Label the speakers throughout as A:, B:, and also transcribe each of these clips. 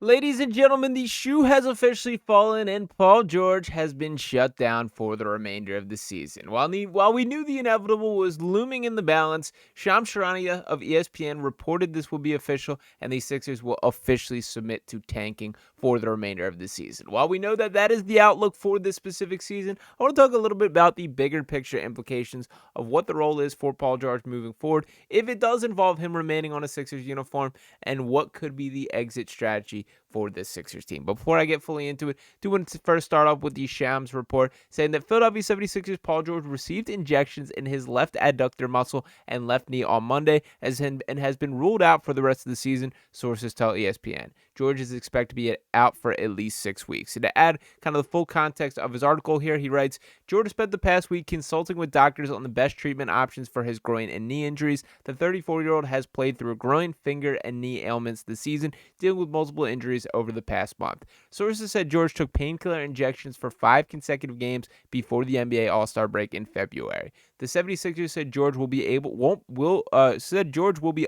A: Ladies and gentlemen, the shoe has officially fallen and Paul George has been shut down for the remainder of the season. While we knew the inevitable was looming in the balance, Shams Charania of ESPN reported this will be official and the Sixers will officially submit to tanking for the remainder of the season. While we know that that is the outlook for this specific season, I want to talk a little bit about the bigger picture implications of what the role is for Paul George moving forward, if it does involve him remaining on a Sixers uniform, and what could be the exit strategy for this Sixers team. But before I get fully into it, I do want to first start off with the Shams report saying that Philadelphia 76ers Paul George received injections in his left adductor muscle and left knee on Monday and has been ruled out for the rest of the season, sources tell ESPN. George is expected to be out for at least 6 weeks. And to add kind of the full context of his article here, he writes, George spent the past week consulting with doctors on the best treatment options for his groin and knee injuries. The 34-year-old has played through groin, finger, and knee ailments this season, dealing with multiple injuries over the past month. Sources said George took painkiller injections for 5 consecutive games before the NBA All-Star break in February. The 76ers said George will be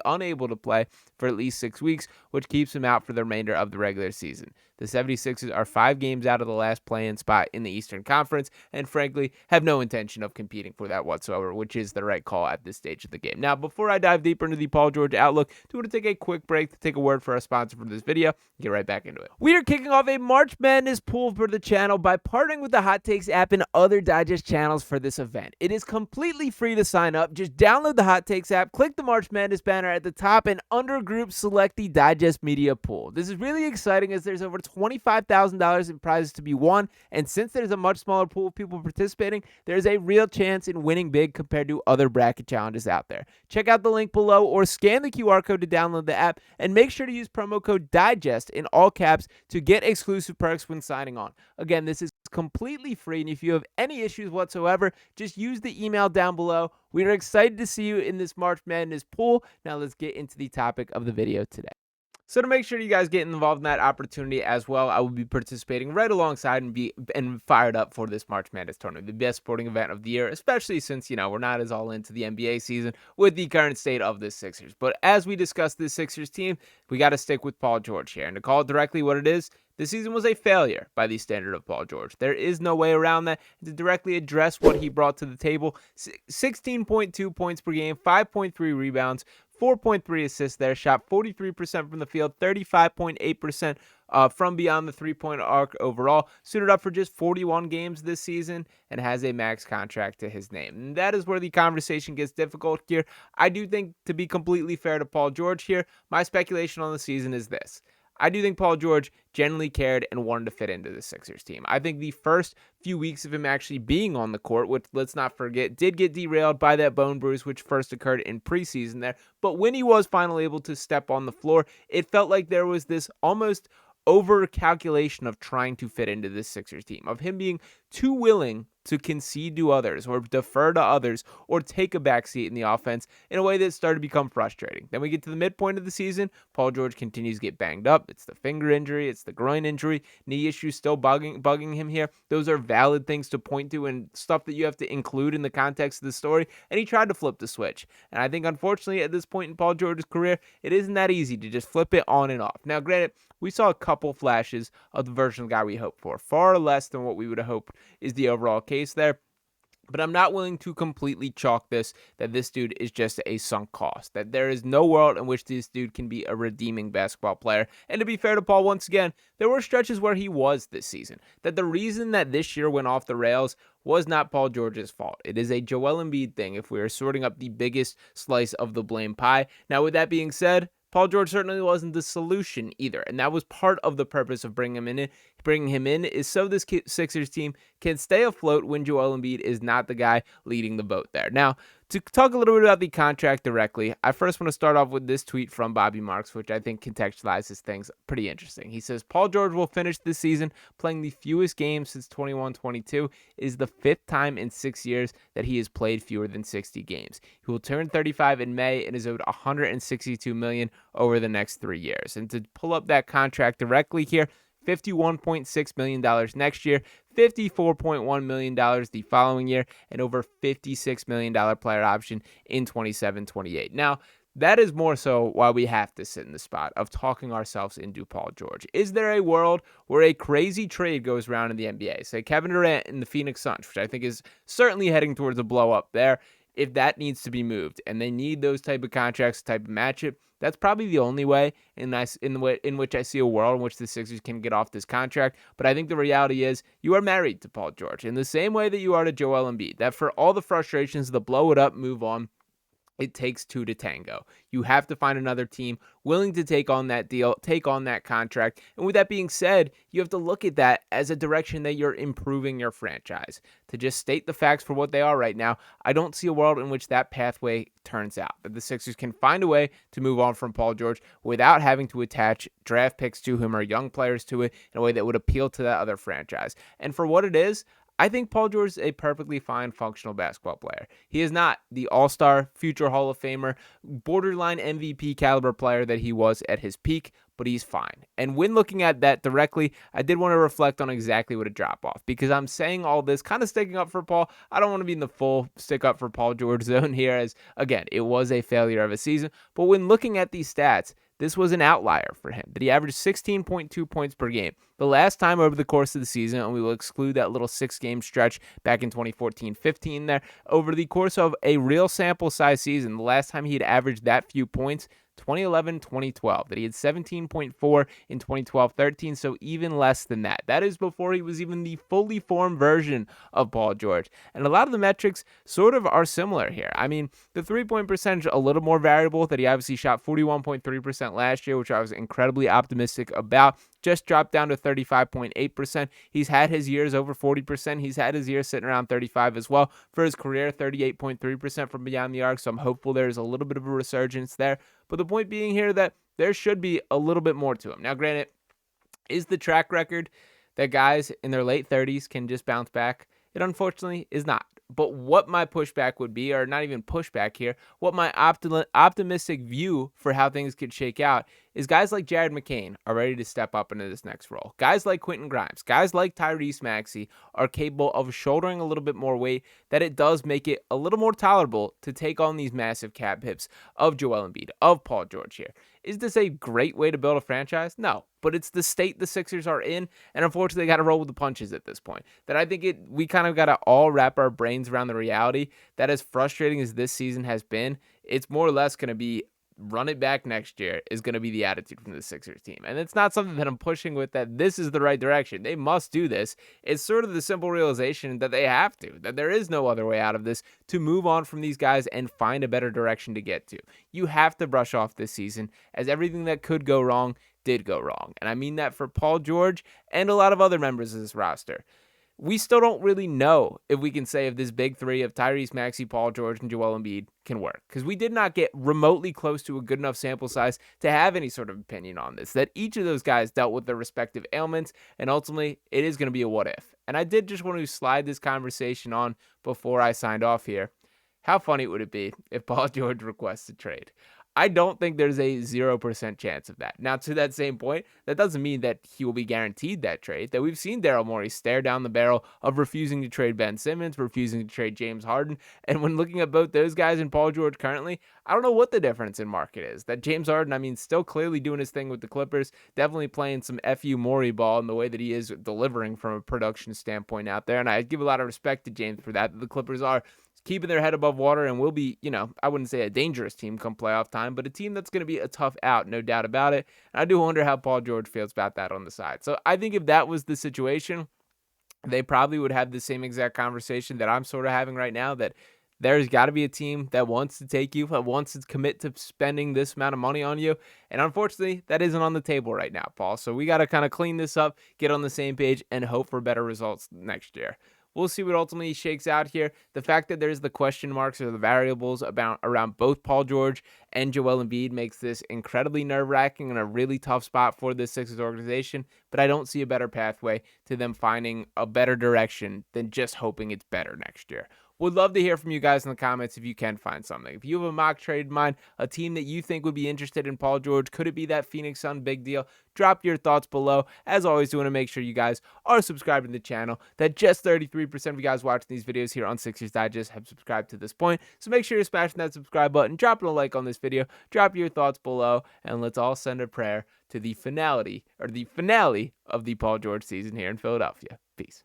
A: unable to play for at least 6 weeks, which keeps him out for the remainder of the regular season. The 76ers are 5 games out of the last play-in spot in the Eastern Conference and frankly have no intention of competing for that whatsoever, which is the right call at this stage of the game. Now, before I dive deeper into the Paul George outlook, I want to take a quick break to take a word for our sponsor for this video. Get right back into it. We are kicking off a March Madness pool for the channel by partnering with the Hot Takes app and other digest channels for this event. It is completely free to sign up. Just download the Hot Takes app, click the March Madness banner at the top, and under group select the Digest Media pool. This is really exciting as there's over $25,000 in prizes to be won, and since there's a much smaller pool of people participating, there's a real chance in winning big compared to other bracket challenges out there. Check out the link below or scan the QR code to download the app, and make sure to use promo code DIGEST in all caps to get exclusive perks when signing on. Again, this is completely free, and if you have any issues whatsoever, just use the email down below. We are excited to see you in this March Madness pool. Now let's get into the topic of the video today. So to make sure you guys get involved in that opportunity as well, I will be participating right alongside and fired up for this March Madness tournament, the best sporting event of the year, especially since, we're not as all into the NBA season with the current state of the Sixers. But as we discuss this Sixers team, we got to stick with Paul George here. And to call it directly what it is, this season was a failure by the standard of Paul George. There is no way around that. To directly address what he brought to the table, 16.2 points per game, 5.3 rebounds, 4.3 assists there, shot 43% from the field, 35.8% from beyond the three-point arc overall, suited up for just 41 games this season, and has a max contract to his name. And that is where the conversation gets difficult here. I do think, to be completely fair to Paul George here, my speculation on the season is this. I do think Paul George genuinely cared and wanted to fit into the Sixers team. I think the first few weeks of him actually being on the court, which let's not forget, did get derailed by that bone bruise, which first occurred in preseason there. But when he was finally able to step on the floor, it felt like there was this almost over calculation of trying to fit into this Sixers team, of him being too willing to concede to others or defer to others or take a backseat in the offense in a way that started to become frustrating. Then we get to the midpoint of the season. Paul George continues to get banged up. It's the finger injury. It's the groin injury. Knee issues still bugging him here. Those are valid things to point to and stuff that you have to include in the context of the story. And he tried to flip the switch. And I think, unfortunately, at this point in Paul George's career, it isn't that easy to just flip it on and off. Now, granted, we saw a couple flashes of the version of the guy we hoped for. Far less than what we would have hoped is the overall case there. But I'm not willing to completely chalk this that this dude is just a sunk cost, that there is no world in which this dude can be a redeeming basketball player. And to be fair to Paul, once again, there were stretches where he was this season, that the reason that this year went off the rails was not Paul George's fault. It is a Joel Embiid thing if we are sorting up the biggest slice of the blame pie. Now, with that being said, Paul George certainly wasn't the solution either, and that was part of the purpose of bringing him in is so this Sixers team can stay afloat when Joel Embiid is not the guy leading the boat there. Now, to talk a little bit about the contract directly, I first want to start off with this tweet from Bobby Marks, which I think contextualizes things pretty interesting. He says, Paul George will finish this season playing the fewest games since 21-22. It is the 5th time in 6 years that he has played fewer than 60 games. He will turn 35 in May and is owed $162 million over the next 3 years. And to pull up that contract directly here, $51.6 million next year, $54.1 million the following year, and over $56 million player option in 27-28. Now, That is more so why we have to sit in the spot of talking ourselves into Paul George. Is there a world where a crazy trade goes around in the NBA? Say Kevin Durant and the Phoenix Suns, which I think is certainly heading towards a blow up there. If that needs to be moved and they need those type of contracts, type of matchup, that's probably the only way in which I see a world in which the Sixers can get off this contract. But I think the reality is you are married to Paul George in the same way that you are to Joel Embiid. That for all the frustrations, the blow it up, move on, it takes two to tango. You have to find another team willing to take on that deal, take on that contract. And with that being said, you have to look at that as a direction that you're improving your franchise. To just state the facts for what they are right now, I don't see a world in which that pathway turns out. That the Sixers can find a way to move on from Paul George without having to attach draft picks to him or young players to it in a way that would appeal to that other franchise. And for what it is, I think Paul George is a perfectly fine functional basketball player. He is not the all-star, future Hall of Famer, borderline MVP caliber player that he was at his peak, but he's fine. And when looking at that directly, I did want to reflect on exactly what a drop-off, because I'm saying all this kind of sticking up for Paul. I don't want to be in the full stick up for Paul George zone here, as, again, it was a failure of a season. But when looking at these stats, this was an outlier for him, that he averaged 16.2 points per game. The last time over the course of the season, and we will exclude that little 6-game stretch back in 2014-15 there, over the course of a real sample size season, the last time he had averaged that few points, 2011-2012, that he had 17.4 in 2012-13, so even less than that. That is before he was even the fully formed version of Paul George. And a lot of the metrics sort of are similar here. I mean, the three-point percentage, a little more variable, that he obviously shot 41.3% last year, which I was incredibly optimistic about. Just dropped down to 35.8%. He's had his years over 40%. He's had his years sitting around 35 as well. For his career, 38.3% from beyond the arc, so I'm hopeful there's a little bit of a resurgence there. But the point being here that there should be a little bit more to him. Now, granted, is the track record that guys in their late 30s can just bounce back? It unfortunately is not. But what my pushback would be, or not even pushback here, what my optimistic view for how things could shake out is guys like Jared McCain are ready to step up into this next role. Guys like Quentin Grimes, guys like Tyrese Maxey are capable of shouldering a little bit more weight, that it does make it a little more tolerable to take on these massive cap hits of Joel Embiid, of Paul George here. Is this a great way to build a franchise? No, but it's the state the Sixers are in, and unfortunately, they got to roll with the punches at this point. That I think we kind of got to all wrap our brains around the reality that as frustrating as this season has been, it's more or less going to be run it back next year is going to be the attitude from the Sixers team. And it's not something that I'm pushing with, that this is the right direction. They must do this. It's sort of the simple realization that they have to, that there is no other way out of this to move on from these guys and find a better direction to get to. You have to brush off this season, as everything that could go wrong did go wrong. And I mean that for Paul George and a lot of other members of this roster. We still don't really know if we can say if this big three of Tyrese Maxey, Paul George, and Joel Embiid can work, because we did not get remotely close to a good enough sample size to have any sort of opinion on this, that each of those guys dealt with their respective ailments, and ultimately it is going to be a what if. And I did just want to slide this conversation on before I signed off here. How funny would it be if Paul George requests a trade? I don't think there's a 0% chance of that. Now, to that same point, that doesn't mean that he will be guaranteed that trade. That we've seen Daryl Morey stare down the barrel of refusing to trade Ben Simmons, refusing to trade James Harden. And when looking at both those guys and Paul George currently, I don't know what the difference in market is. That James Harden, I mean, still clearly doing his thing with the Clippers, definitely playing some FU Morey ball in the way that he is delivering from a production standpoint out there. And I give a lot of respect to James for that. The Clippers are keeping their head above water and will be, I wouldn't say a dangerous team come playoff time, but a team that's going to be a tough out, no doubt about it. And I do wonder how Paul George feels about that on the side. So I think if that was the situation, they probably would have the same exact conversation that I'm sort of having right now, that there's got to be a team that wants to take you, that wants to commit to spending this amount of money on you. And unfortunately, that isn't on the table right now, Paul. So we got to kind of clean this up, get on the same page, and hope for better results next year. We'll see what ultimately shakes out here. The fact that there's the question marks or the variables around both Paul George and Joel Embiid makes this incredibly nerve-wracking and a really tough spot for this Sixers organization, but I don't see a better pathway to them finding a better direction than just hoping it's better next year. Would love to hear from you guys in the comments if you can find something. If you have a mock trade in mind, a team that you think would be interested in Paul George, could it be that Phoenix Sun big deal? Drop your thoughts below. As always, we want to make sure you guys are subscribed to the channel. That just 33% of you guys watching these videos here on Sixers Digest have subscribed to this point. So make sure you're smashing that subscribe button, dropping a like on this video, drop your thoughts below, and let's all send a prayer to the finale of the Paul George season here in Philadelphia. Peace.